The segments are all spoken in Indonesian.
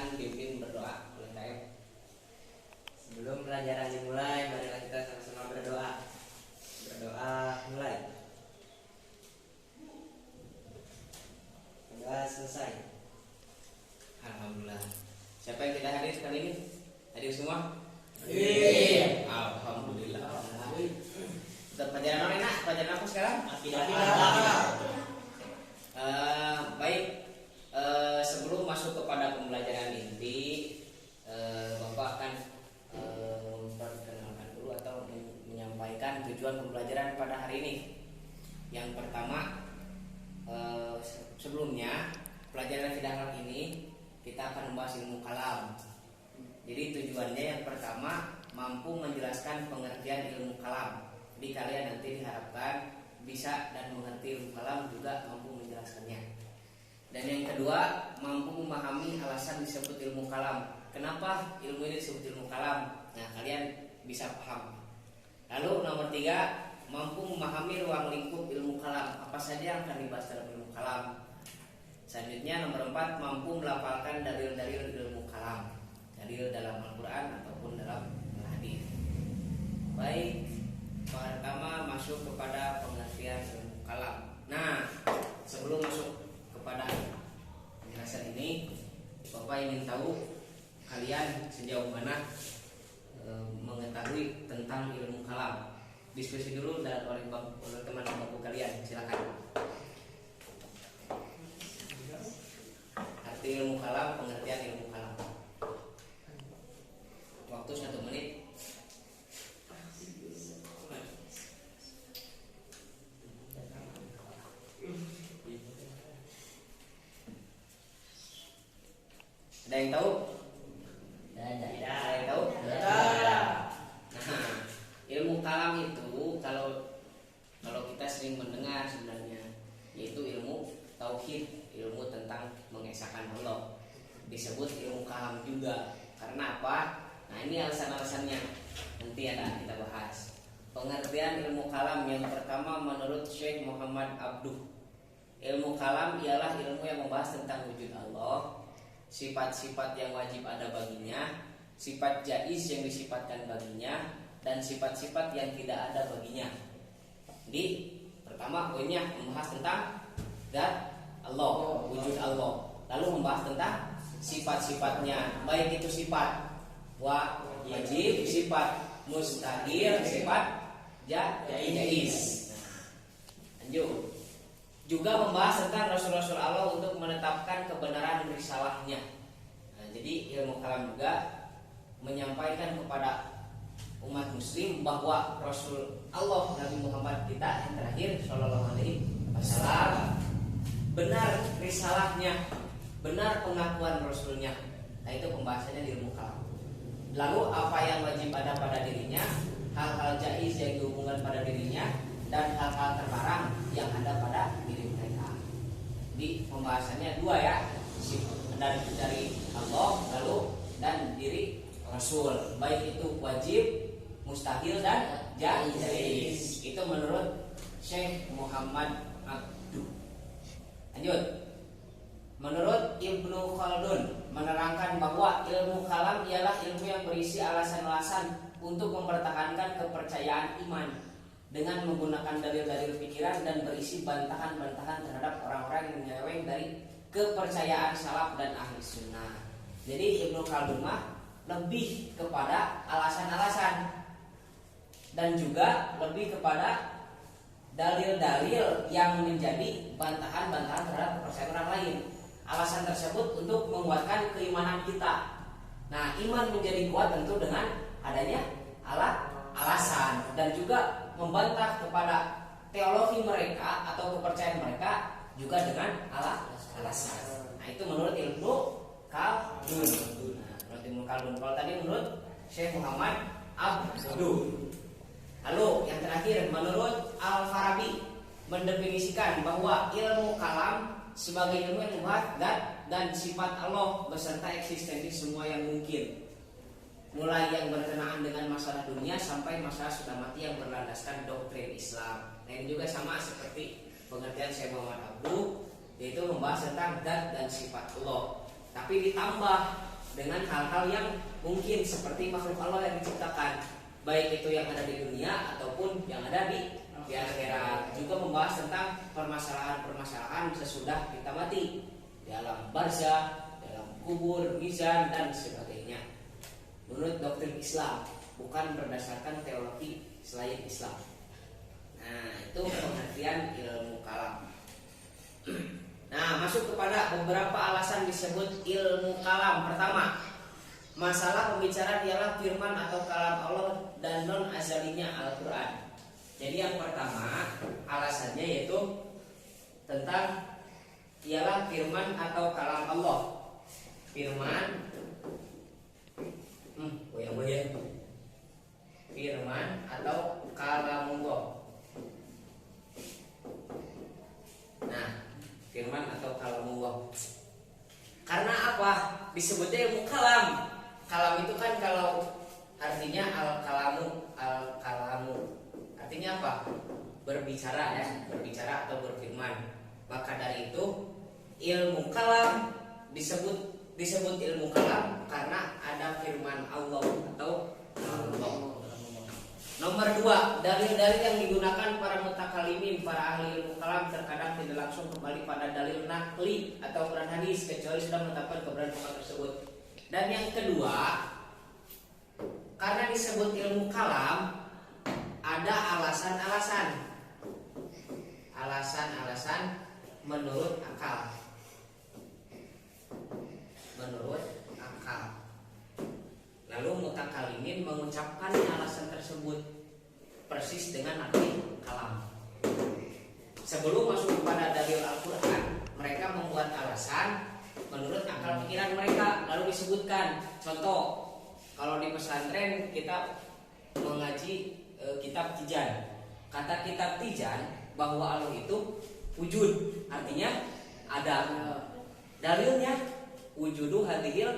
silakan pimpin berdoa. Sebelum pelajaran dimulai, marilah kita sama-sama berdoa. Berdoa mulai. Berdoa selesai. Alhamdulillah. Siapa yang tidak hadir kali ini? Hadir semua? Iya. Alhamdulillah. Untuk pelajaran apa enak? Pelajaran apa sekarang? Akidah. Baik. Sebelum masuk kepada pembelajaran inti, Bapak akan memperkenalkan dulu atau menyampaikan tujuan pembelajaran pada hari ini. Yang pertama, sebelumnya pelajaran akidah ini kita akan membahas ilmu kalam. Jadi tujuannya yang pertama mampu menjelaskan pengertian ilmu kalam. Jadi kalian nanti diharapkan bisa dan mengerti ilmu kalam juga mampu menjelaskannya. Dan yang kedua mampu memahami alasan disebut ilmu kalam. Kenapa ilmu ini disebut ilmu kalam? Nah kalian bisa paham. Lalu nomor 3 mampu memahami ruang lingkup ilmu kalam. Apa saja yang akan dibahas dalam ilmu kalam? Selanjutnya nomor 4 mampu melafalkan dalil-dalil ilmu kalam. Dalil dalam Al-Quran ataupun dalam hadis. Baik, pertama masuk kepada pengertian ilmu kalam. Nah, sebelum masuk kepada penjelasan ini, Bapak ingin tahu kalian sejauh mana mengetahui tentang ilmu kalam. Diskusi dulu oleh teman bapak kalian, silakan. Arti ilmu kalam, pengertian ilmu kalam. Waktu 1 menit. Ada yang tahu? Ada yang tahu? Nah, ilmu kalam itu kalau kita sering mendengar sebenarnya, yaitu ilmu tauhid, ilmu tentang mengesahkan Allah. Disebut ilmu kalam juga. Karena apa? Nah, ini alasan-alasannya. Nanti ada kita bahas. Pengertian ilmu kalam yang pertama menurut Syekh Muhammad Abduh. Ilmu kalam ialah ilmu yang membahas tentang wujud Allah, sifat-sifat yang wajib ada baginya, sifat jaiz yang disifatkan baginya, dan sifat-sifat yang tidak ada baginya. Jadi pertama poinnya membahas tentang zat Allah, wujud Allah. Lalu membahas tentang sifat-sifatnya, baik itu sifat wajib, sifat mustahil, sifat jaiz. Lanjut. Juga membahas tentang Rasul-Rasul Allah untuk menetapkan kebenaran risalahnya. Nah, jadi ilmu kalam juga menyampaikan kepada umat muslim bahwa Rasul Allah Nabi Muhammad kita yang terakhir Sallallahu Alaihi Wasallam benar risalahnya, benar pengakuan Rasulnya. Nah itu pembahasannya di ilmu kalam. Lalu apa yang wajib ada pada dirinya, hal-hal jaiz yang dihubungkan pada dirinya, dan hal-hal terlarang yang ada pada diri mereka. Di pembahasannya 2 ya, dari Allah lalu dan diri Rasul, baik itu wajib, mustahil dan jaiz. Itu menurut Syekh Muhammad Abduh. Lanjut. Menurut Ibnu Khaldun menerangkan bahwa ilmu kalam ialah ilmu yang berisi alasan-alasan untuk mempertahankan kepercayaan iman dengan menggunakan dalil-dalil pikiran dan berisi bantahan-bantahan terhadap orang-orang yang menyeleweng dari kepercayaan salaf dan ahli sunnah. Jadi Ibnu Khaldun lebih kepada alasan-alasan dan juga lebih kepada dalil-dalil yang menjadi bantahan-bantahan terhadap kepercayaan orang lain. Alasan tersebut untuk menguatkan keimanan kita. Nah, iman menjadi kuat tentu dengan adanya alasan, dan juga membantah kepada teologi mereka atau kepercayaan mereka juga dengan alasan. Nah, itu menurut Ibnu Khaldun. Nah, menurut Ibnu Khaldun. Kalau tadi menurut Syekh Muhammad Abduh. Lalu yang terakhir menurut Al-Farabi mendefinisikan bahwa ilmu kalam sebagai ilmu yang membahas zat dan sifat Allah beserta eksistensi semua yang mungkin, mulai yang berkenaan dengan masalah dunia sampai masalah sudah mati yang berlandaskan doktrin Islam. Nah, ini juga sama seperti pengertian Syekh Muhammad Abduh, yaitu membahas tentang zat dan sifat Allah. Tapi ditambah dengan hal-hal yang mungkin seperti makhluk Allah yang diciptakan, baik itu yang ada di dunia ataupun yang ada di akhirat. Juga membahas tentang permasalahan-permasalahan sesudah kita mati, di alam barzakh, dalam kubur, mizan dan sebagainya. Menurut doktrin Islam, bukan berdasarkan teologi selain Islam. Nah, itu pengertian ilmu kalam. Nah, masuk kepada beberapa alasan disebut ilmu kalam. Pertama, masalah pembicaraan ialah firman atau kalam Allah dan non azalinya Al-Quran. Jadi yang pertama alasannya yaitu tentang ialah firman atau kalam Allah. Firman, firman atau kalamullah. Nah, firman atau kalamullah. Karena apa? Disebutnya ilmu kalam. Kalam itu kan kalau artinya al-kalamu. Artinya apa? Berbicara ya, berbicara atau berfirman. Maka dari itu ilmu kalam disebut ilmu kalam karena ada firman Allah atau Allah. Nomor 2, dalil-dalil yang digunakan para mutakalimin, para ahli ilmu kalam terkadang tidak langsung kembali pada dalil nakli atau Quran hadis kecuali sudah menetapkan kebenaran hal tersebut. Dan yang kedua, karena disebut ilmu kalam, ada alasan menurut akal. Lalu mutakalimin mengucapkan alasan tersebut persis dengan arti kalam. Sebelum masuk kepada dalil Al-Quran, mereka membuat alasan menurut akal pikiran mereka, lalu disebutkan. Contoh, kalau di pesantren kita mengaji kitab Tijan. Kata kitab Tijan bahwa Allah itu wujud, artinya ada. Dalilnya wujudu hadhil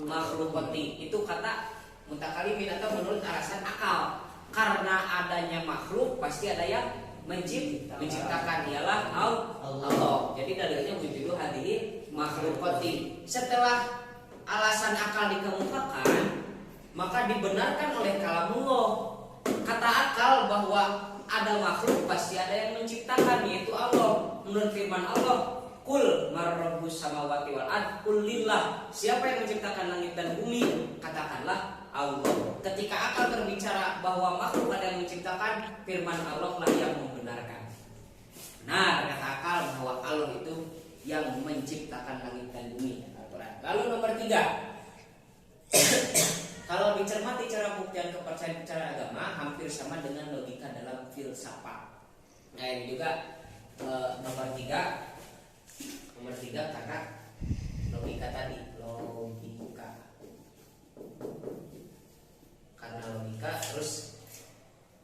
makhlukati, itu kata mutakalimin atau menurut alasan akal. Karena adanya makhluk pasti ada yang menciptakan, ialah Allah. Jadi dalilnya wujudu hadhil makhlukati. Setelah alasan akal dikemukakan, maka dibenarkan oleh kalamullah. Kata akal bahwa ada makhluk pasti ada yang menciptakan, yaitu Allah. Menurut firman Allah, Kul marrabbus samawati wal ard, kul lillah. Siapa yang menciptakan langit dan bumi? Katakanlah Allah. Ketika akal berbicara bahwa makhluk ada yang menciptakan, firman Allah lah yang membenarkan. Nah, kata akal bahwa Allah itu yang menciptakan langit dan bumi. Lalu nomor 3, kalau dicermati cara buktian kepercayaan secara agama hampir sama dengan logika dalam filsafat. Nah, ini juga nomor 3 karena logika tadi, karena logika terus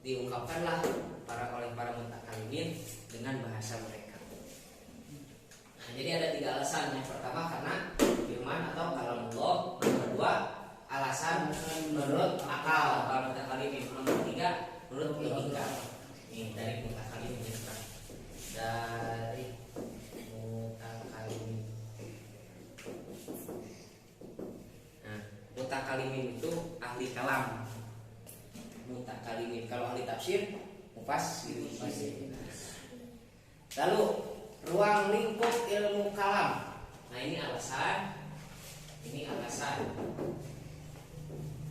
diungkapkanlah oleh para mutakalimin dengan bahasa mereka. Nah, jadi ada 3 alasan. Yang pertama karena firman atau kalamullah. Nomor 2 alasan menurut akal para mutakalimin. Nomor 3 menurut logika. Ini dari mutakalimin mutakalimin itu ahli kalam. Mutakalimin kalau ahli tafsir mufassir. Lalu ruang lingkup ilmu kalam. Nah, ini alasan.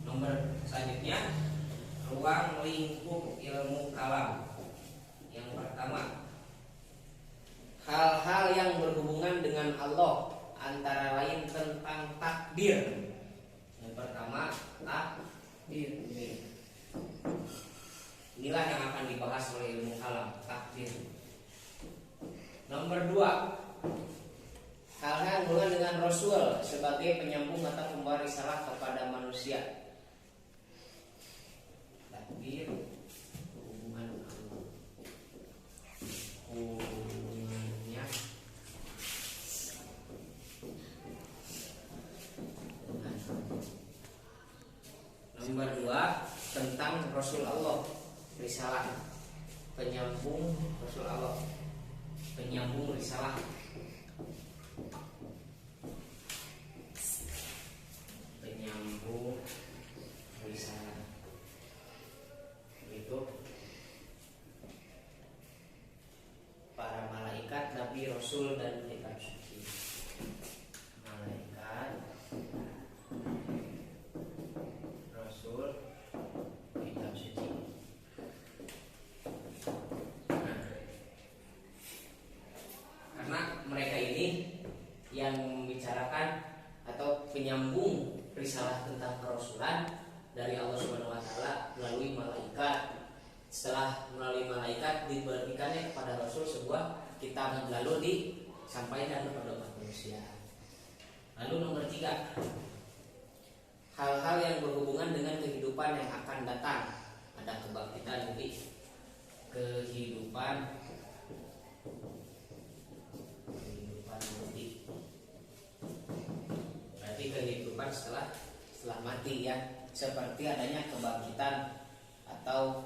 Nomor selanjutnya ruang lingkup ilmu kalam. Yang pertama, hal-hal yang berhubungan dengan Allah, antara lain tentang takdir. Yang pertama, takdir. Inilah yang akan dibahas oleh ilmu kalam, takdir. Nomor 2, hal-hal yang berhubungan dengan Rasul sebagai penyambung atau pembawa risalah kepada manusia. Takdir, hubungan Allah, hubungannya dengan Allah. Nomor 2, tentang Rasul Allah, risalah, penyambung Rasul Allah, penyambung risalah. adalah kerasulan dari Allah Subhanahu wa taala melalui malaikat. Setelah melalui malaikat diberikannya kepada Rasul sebuah kitab, lalu disampaikan kepada umat manusia. Lalu nomor 3, hal-hal yang berhubungan dengan kehidupan yang akan datang. Ada kebangkitan, jadi kehidupan nanti. Berarti kehidupan setelah mati ya, seperti adanya kebangkitan atau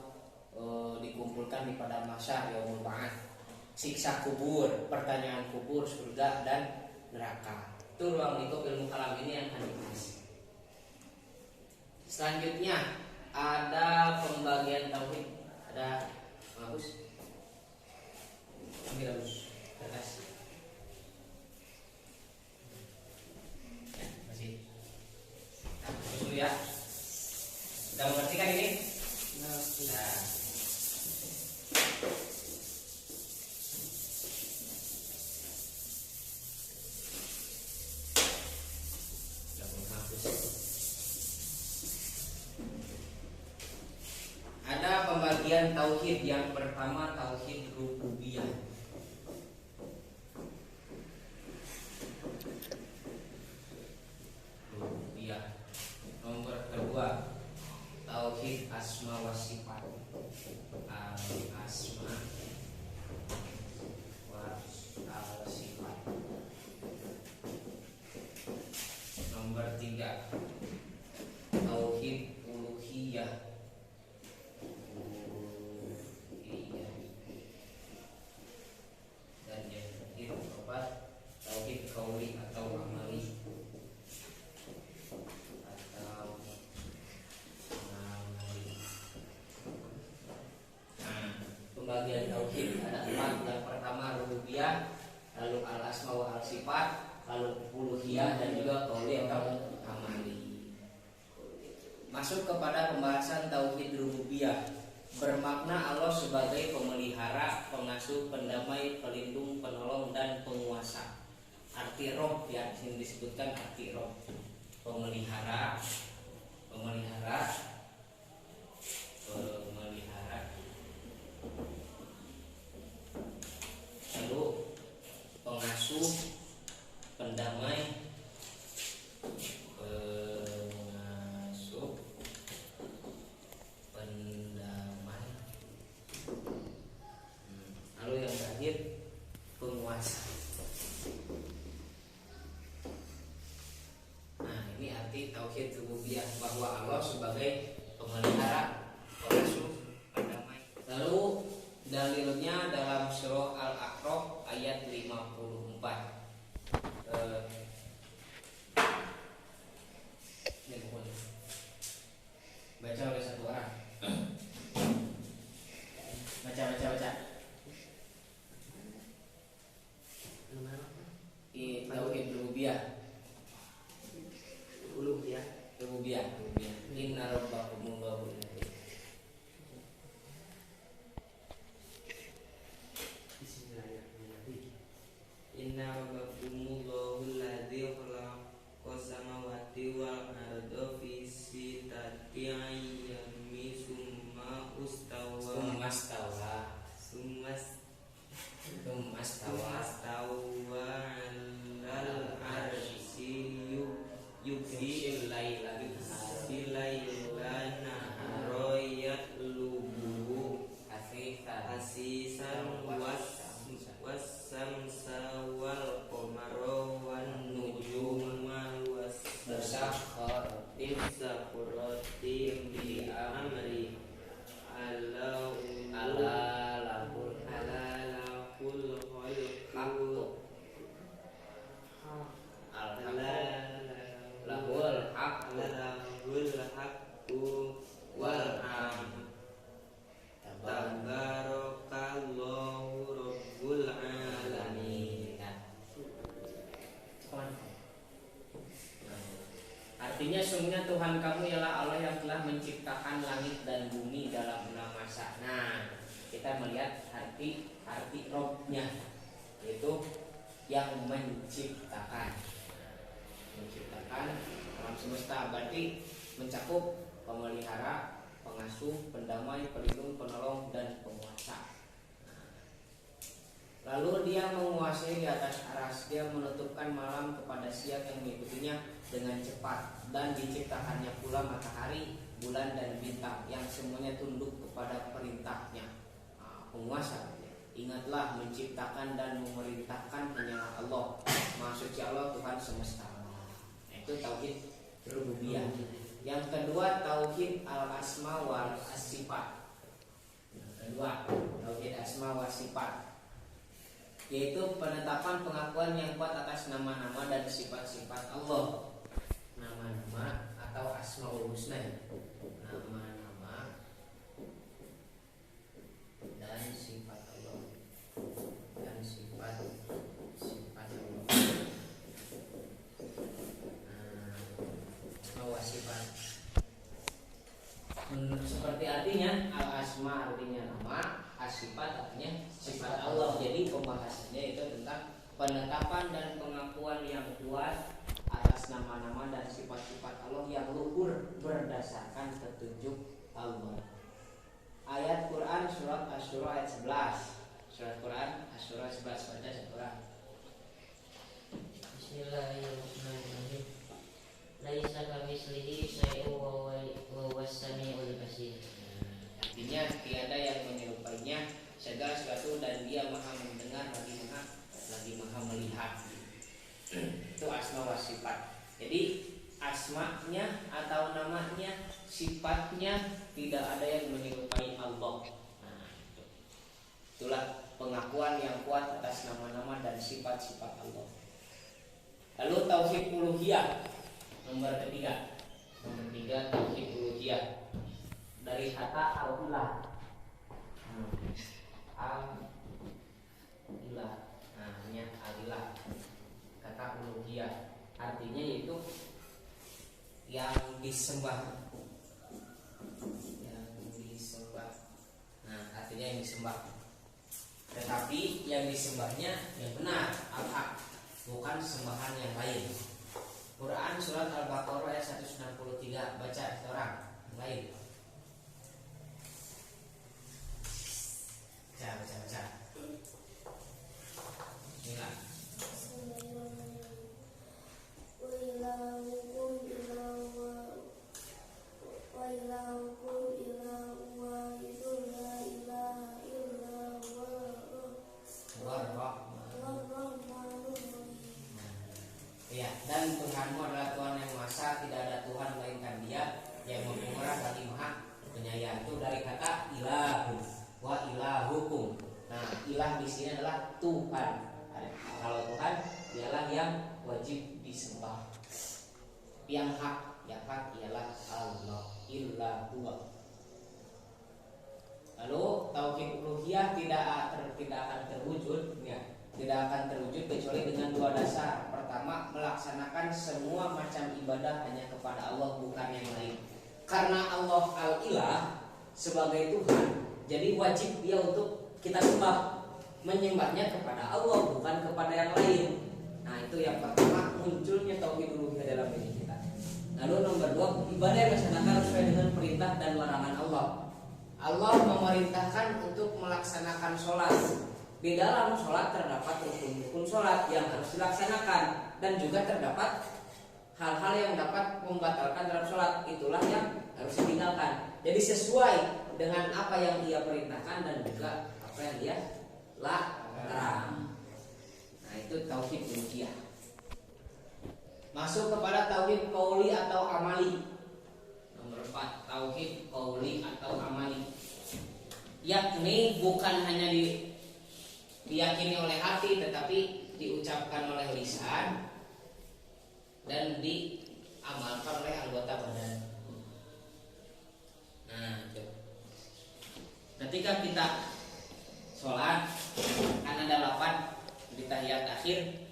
dikumpulkan di padang mahsyar yaumul ba'ats, siksa kubur, pertanyaan kubur, surga dan neraka. Itu ruang lingkup ilmu kalam ini yang akan dibahas. Selanjutnya ada pembagian tauhid. Ada bagus. Ambil bagus kertas. Ya, masih. Terus dulu ya. Sudah mengerti kan ini? Nah. Ada pembagian tauhid. Yang pertama tauhid rububiyah. Nomor kedua tauhid asma wa sifat. Asma wa sifat. Nomor 3 tauhid uluhiyah. Dan yang terakhir keempat tauhid qauli atau amali. Pembagian tauhid ada 4. Yang pertama rububiyah, lalu al asma wa al sifat, lalu uluhiyah dan juga qauli atau amali. Masuk kepada pembahasan tauhid rububiyah. Bermakna Allah sebagai pemelihara, pengasuh, pendamai, pelindung, penolong dan penguasa. Arti rob ya, sini disebutkan arti rob. Pemelihara, lalu pengasuh, pendamai, lalu yang terakhir penguasa. Nah, ini arti tauhid rububiyah, bahwa Allah sebagai pemelihara, pengasuh, pendamai. Lalu dalilnya dalam surah Al-A'raf ayat 54. Baca oleh satu orang. Baca. Tauhid rububiyah. Rububiyah. Inna rabbakumullahu alladzi. Bismillahirrahmanirrahim. Inna rabbakumullahu alladzi khalaqas samawati wal arda fi sittati ayyamin summa stawa alal arsy yughsil laila nahara yatlubuhu hasisan was-samsa wal qamara wan nujuma was-sakharatin bi amri ala lahul haqqu wal amr. Tabarakallahu rabbul alamin. Artinya sungguhnya Tuhan kamu ialah Allah yang telah menciptakan langit dan bumi dalam 6 masa. Nah, kita melihat arti Robnya, yaitu yang menciptakan alam semesta. Berarti mencakup pemelihara, pengasuh, pendamai, pelindung, penolong, dan penguasa. Lalu dia menguasai di atas aras, dia menutupkan malam kepada siang yang mengikutinya dengan cepat, dan diciptakannya pula matahari, bulan, dan bintang yang semuanya tunduk kepada perintahnya. Penguasa, ingatlah menciptakan dan memerintahkan hanyalah Allah, Maha Suci Allah, Tuhan semesta. Itu tauhid rububiyah. Yang kedua tauhid al-asma wal sifat. Kedua tauhid asma wal sifat, yaitu penetapan pengakuan yang kuat atas nama-nama dan sifat-sifat Allah. Nama-nama atau asmaul husna, nama-nama dan sifat Allah, dan sifat-sifat Allah. Asma sifat seperti artinya al-asma artinya nama, as-sifat artinya sifat Allah. Jadi pembahasannya itu tentang penetapan dan pengakuan yang kuat atas nama-nama dan sifat-sifat Allah yang luhur berdasarkan petunjuk Allah. Ayat Quran surat Asy-Syura ayat 11. Surat Quran Asy-Syura 11, baca sekurang. Bismillahirrahmanirrahim. Laisa kamitslihi syai'un wa huwas samiul basir. Artinya tiada yang menyerupainya segala sesuatu dan dia maha mendengar lagi maha melihat. Itu asma wa sifat. Jadi asmanya atau namanya, sifatnya tidak ada yang menyerupai Allah. Itulah pengakuan yang kuat atas nama-nama dan sifat-sifat Allah. Lalu tauhid uluhiyah nomor ketiga. Nomor 3 tauhid uluhiyah dari kata al-ilah. Al-ilah, namanya al-ilah. Kata uluhiyah artinya yaitu yang disembah. Artinya yang disembah. Tetapi yang disembahnya yang benar, al-haq, bukan sembahan yang lain. Quran surat Al-Baqarah ayat 163, baca seorang lain. Baca. Bismillah. Ya, dan Tuhanmu adalah Tuhan yang Maha Esa, tidak ada Tuhan melainkan Dia yang Maha lagi Maha Penyayang. Itu dari kata ilahu wa ilahukum. Nah, ilah di sini adalah Tuhan. Kalau Tuhan dialah yang wajib disembah. Yang hak ialah Allah, illallah. Lalu tauhid uluhiyah tidak akan terwujud, ya. Tidak akan terwujud kecuali dengan dua dasar. Pertama, melaksanakan semua macam ibadah hanya kepada Allah, bukan yang lain. Karena Allah al-ilah sebagai Tuhan, jadi wajib Dia untuk kita sembah, menyembahnya kepada Allah, bukan kepada yang lain. Nah, itu yang pertama, munculnya tauhid uluhiyah dalam diri kita. Lalu nomor 2, ibadah yang dilaksanakan sesuai dengan perintah dan larangan Allah. Allah memerintahkan untuk melaksanakan sholat. Di dalam sholat terdapat rukun-rukun sholat yang harus dilaksanakan, dan juga terdapat hal-hal yang dapat membatalkan dalam sholat. Itulah yang harus ditinggalkan. Jadi sesuai dengan apa yang Dia perintahkan dan juga apa yang Dia larang. Nah, itu tauhid uluhiyah. Masuk kepada tauhid qauli atau amali. Nomor 4, tauhid qauli atau amali, yakni bukan hanya diyakini oleh hati, tetapi diucapkan oleh lisan dan diamalkan oleh anggota badan. Nah, itu. Ketika kita sholat, kan ada lafaz di tahiyat akhir,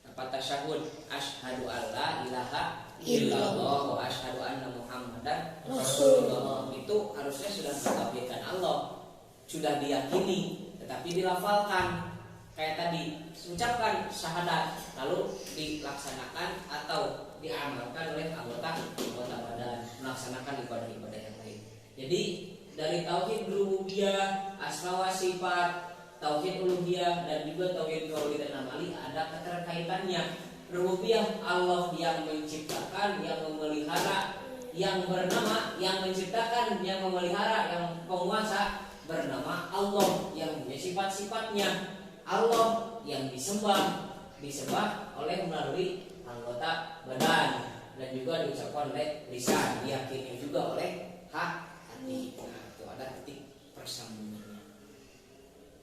lafaz tasyahud, asyhadu alla ilaha illallah wa asyhadu anna muhammadan rasulullah. Itu harusnya sudah ditabirkan Allah, sudah diyakini, tetapi dilafalkan. Kayak tadi, ucapkan syahadat lalu dilaksanakan atau diamalkan oleh anggota badan, melaksanakan ibadah-ibadah yang lain. Jadi dari tauhid rububiyah, asma wa sifat, tauhid uluhiyah dan juga tauhid qauli dan amali ada keterkaitannya. Rububiyah Allah yang menciptakan, yang memelihara, yang bernama, yang menciptakan, yang memelihara, yang penguasa bernama Allah yang punya sifat-sifatnya. Allah yang disembah oleh melalui anggota badan dan juga diucapkan oleh lisan, diyakini juga oleh hati. Nah, itu ada titik persambungannya.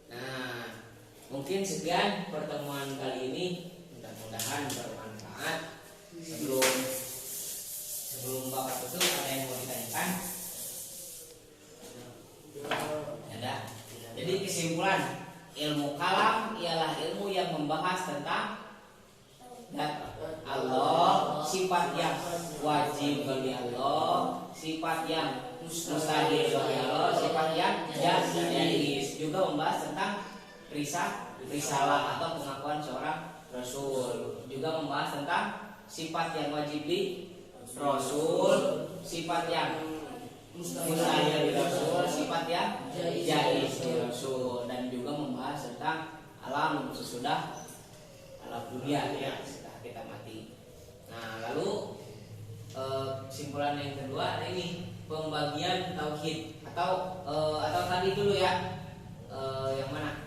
Nah, mungkin sekian pertemuan kali ini, mudah-mudahan bermanfaat. Sebelum Bapak tutup, ada yang mau ditanyakan? Ada. Jadi kesimpulan, ilmu kalam ialah ilmu yang membahas tentang Allah, sifat yang wajib bagi Allah, sifat yang mustahil bagi Allah, sifat yang jaiz, juga membahas tentang risalah atau pengakuan seorang rasul, juga membahas tentang sifat yang wajib di rasul, sifat yang mustahil di rasul, sifat yang jaiz di rasul, dan juga membahas tentang alam sesudah alam dunia ya, setelah kita mati. Nah, lalu kesimpulan yang kedua ini pembagian tauhid atau tadi dulu ya, yang mana?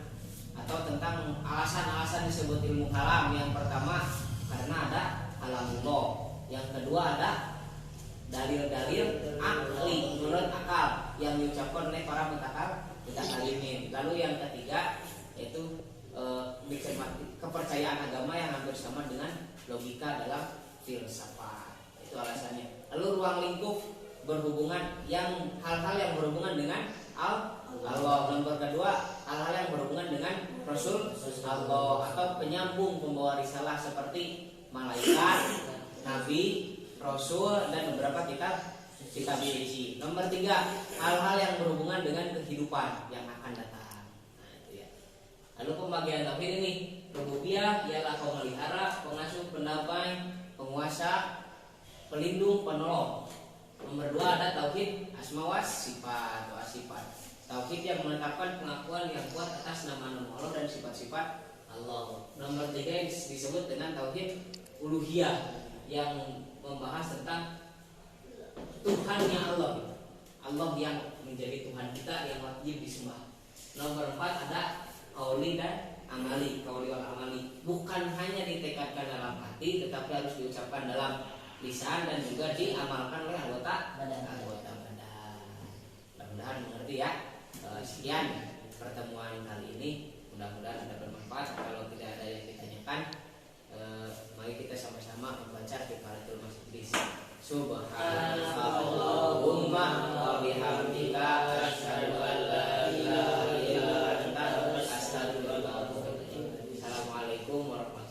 Atau tentang alasan-alasan disebut ilmu kalam. Yang pertama karena ada kalamullah. Yang kedua ada dalil-dalil akli, menurut akal yang diucapkan oleh para mutakalimin. Lalu yang ketiga yaitu kepercayaan agama yang hampir sama dengan logika dalam filsafat. Itu alasannya. Lalu ruang lingkup berhubungan yang hal-hal yang berhubungan dengan Allah. Nomor kedua, hal-hal yang berhubungan dengan Rasul Allah atau penyambung pembawa risalah seperti malaikat, nabi, rasul dan beberapa kitab suci. Nomor tiga, hal-hal yang berhubungan dengan kehidupan yang akan datang. Nah, itu ya. Lalu pembagian tauhid ini, rububiyah ialah pemelihara, pengasuh, pendamai, penguasa, pelindung, penolong. Nomor dua ada tauhid asma wa sifat. Tauhid yang menetapkan pengakuan yang kuat atas nama-nama Allah dan sifat-sifat Allah. Nomor tiga yang disebut dengan tauhid uluhiyah yang membahas tentang Tuhannya Allah. Allah yang menjadi Tuhan kita yang wajib disembah. Nomor empat ada qauli dan amali. Qauli wal amali bukan hanya ditekadkan dalam hati, tetapi harus diucapkan dalam lisan dan juga diamalkan oleh anggota badan. Mudah-mudahan mengerti ya. Sekian pertemuan kali ini, mudah-mudahan ada bermanfaat. Kalau tidak ada yang ditanyakan, mari kita sama-sama membaca Kifaratul Majlis. Subhanallahumma wa bihamdika asyhadu an la ilaha illa anta astaghfiruka wa atubu ilaik. Assalamualaikum warahmatullahi wabarakatuh.